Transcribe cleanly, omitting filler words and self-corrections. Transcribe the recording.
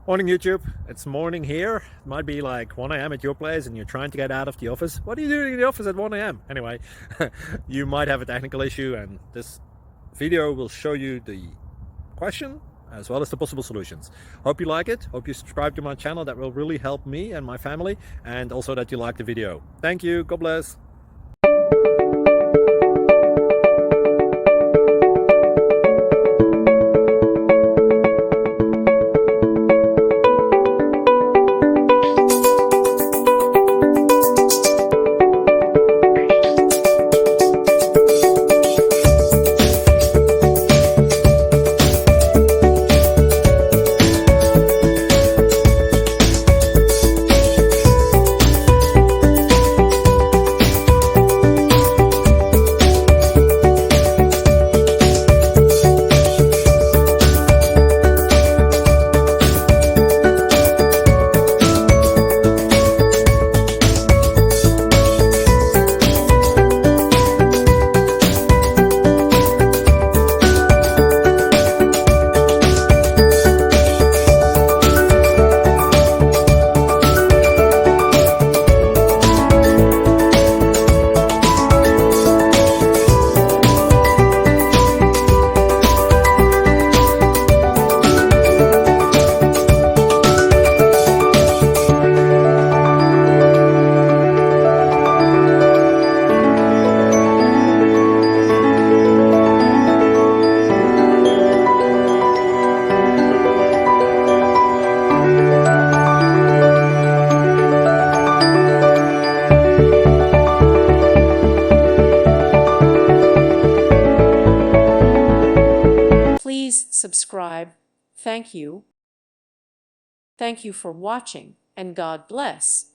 Morning YouTube, it's morning here. It might be like 1 a.m. at your place and you're trying to get out of the office. What are you doing in the office at 1 a.m.? Anyway, you might have a technical issue and this video will show you the question as well as the possible solutions. Hope you like it, hope you subscribe to my channel. That will really help me and my family, and also that you like the video. Thank you, God bless. Please subscribe. Thank you. Thank you for watching, and God bless.